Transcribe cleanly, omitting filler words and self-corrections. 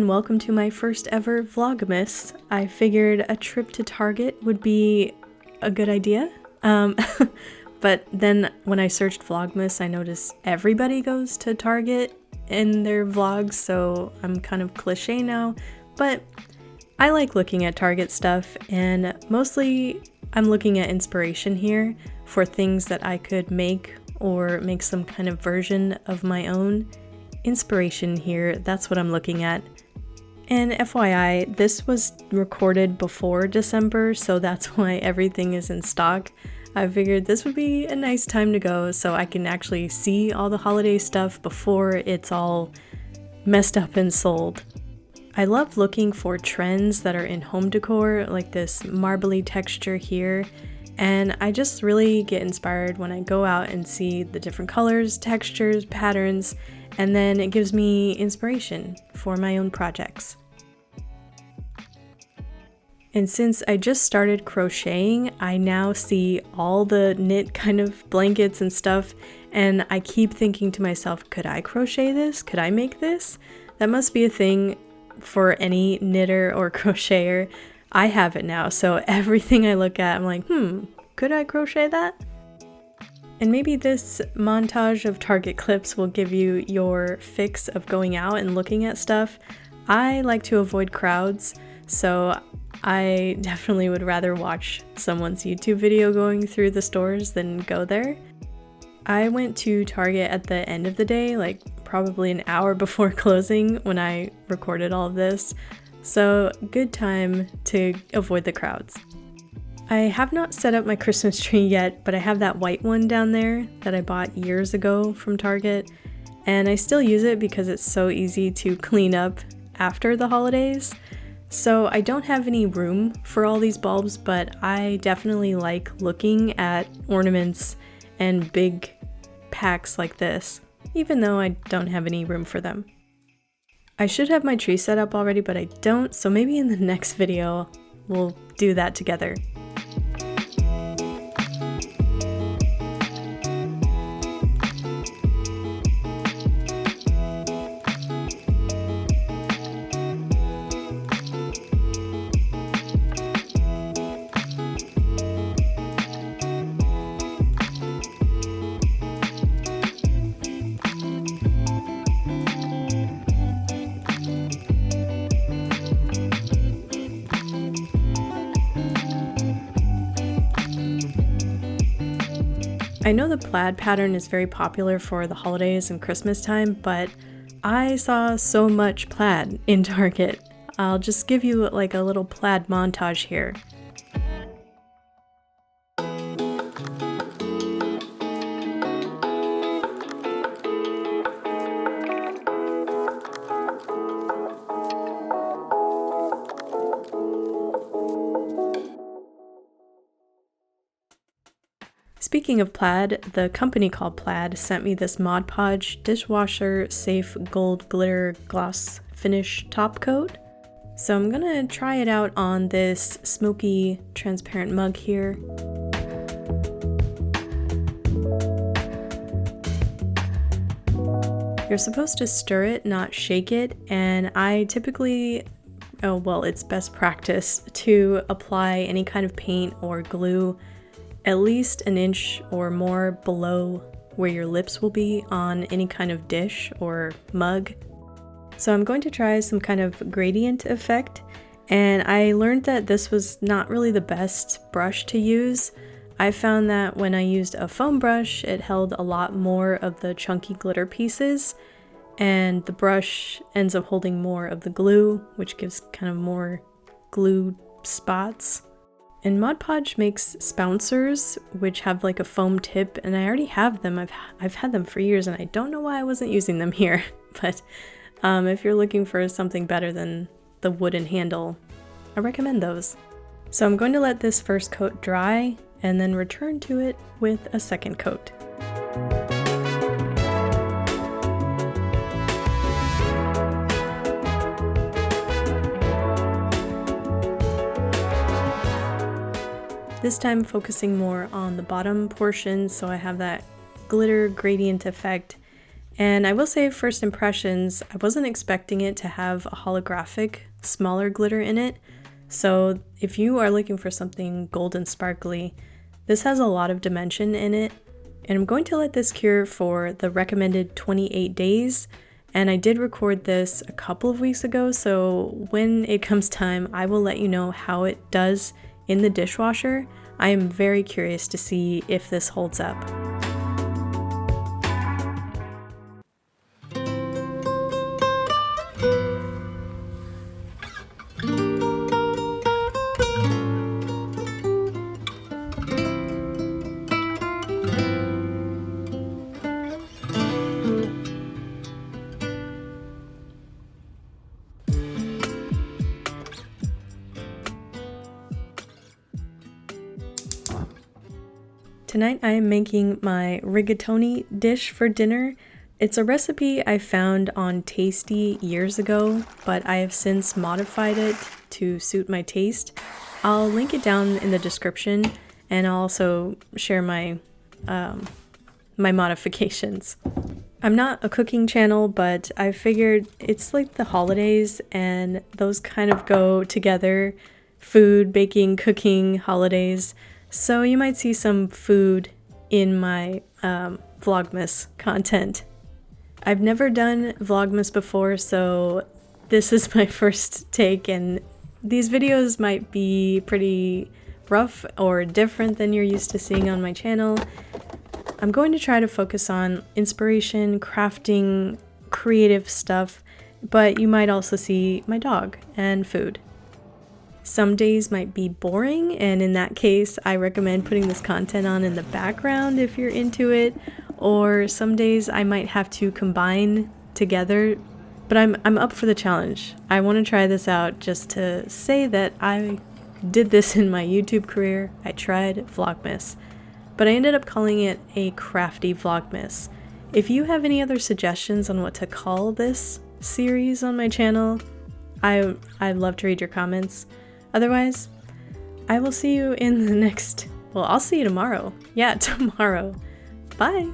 and welcome to my first ever Vlogmas. I figured a trip to Target would be a good idea. But then when I searched Vlogmas, I noticed everybody goes to Target in their vlogs, so I'm kind of cliche now. But I like looking at Target stuff, and mostly I'm looking at inspiration here for things that I could make or make some kind of version of my own. Inspiration here, that's what I'm looking at. And FYI, this was recorded before December, so that's why everything is in stock. I figured this would be a nice time to go so I can actually see all the holiday stuff before it's all messed up and sold. I love looking for trends that are in home decor, like this marbly texture here, and I just really get inspired when I go out and see the different colors, textures, patterns, and then it gives me inspiration for my own projects. And since I just started crocheting, I now see all the knit kind of blankets and stuff, and I keep thinking to myself, could I crochet this? Could I make this? That must be a thing for any knitter or crocheter. I have it now, so everything I look at, I'm like, could I crochet that? And maybe this montage of Target clips will give you your fix of going out and looking at stuff. I like to avoid crowds, so I definitely would rather watch someone's YouTube video going through the stores than go there. I went to Target at the end of the day, like probably an hour before closing when I recorded all of this, so good time to avoid the crowds. I have not set up my Christmas tree yet, but I have that white one down there that I bought years ago from Target, and I still use it because it's so easy to clean up after the holidays. So I don't have any room for all these bulbs, but I definitely like looking at ornaments and big packs like this, even though I don't have any room for them. I should have my tree set up already, but I don't, so maybe in the next video we'll do that together. I know the plaid pattern is very popular for the holidays and Christmas time, but I saw so much plaid in Target. I'll just give you like a little plaid montage here. Speaking of plaid, the company called Plaid sent me this Mod Podge dishwasher safe gold glitter gloss finish top coat. So I'm gonna try it out on this smoky transparent mug here. You're supposed to stir it, not shake it, and I typically, it's best practice to apply any kind of paint or glue at least an inch or more below where your lips will be on any kind of dish or mug. So I'm going to try some kind of gradient effect, and I learned that this was not really the best brush to use. I found that when I used a foam brush, it held a lot more of the chunky glitter pieces, and the brush ends up holding more of the glue, which gives kind of more glue spots. And Mod Podge makes spouncers, which have like a foam tip, and I already have them. I've had them for years, and I don't know why I wasn't using them here. But if you're looking for something better than the wooden handle, I recommend those. So I'm going to let this first coat dry, and then return to it with a second coat. This time focusing more on the bottom portion, so I have that glitter gradient effect, And I will say, first impressions, I wasn't expecting it to have a holographic, smaller glitter in it. So if you are looking for something gold and sparkly, this has a lot of dimension in it. And I'm going to let this cure for the recommended 28 days. And I did record this a couple of weeks ago, so when it comes time, I will let you know how it does in the dishwasher. I am very curious to see if this holds up. Tonight I am making my rigatoni dish for dinner. It's a recipe I found on Tasty years ago, but I have since modified it to suit my taste. I'll link it down in the description, and I'll also share my my modifications. I'm not a cooking channel, but I figured it's like the holidays and those kind of go together. Food, baking, cooking, holidays. So you might see some food in my Vlogmas content. I've never done Vlogmas before, so this is my first take, and these videos might be pretty rough or different than you're used to seeing on my channel. I'm going to try to focus on inspiration, crafting, creative stuff, but you might also see my dog and food. Some days might be boring, and in that case, I recommend putting this content on in the background if you're into it, or some days I might have to combine together, but I'm up for the challenge. I want to try this out just to say that I did this in my YouTube career. I tried Vlogmas, but I ended up calling it a Crafty Vlogmas. If you have any other suggestions on what to call this series on my channel, I'd love to read your comments. Otherwise, I will see you in the next, well, I'll see you tomorrow. Yeah, tomorrow. Bye!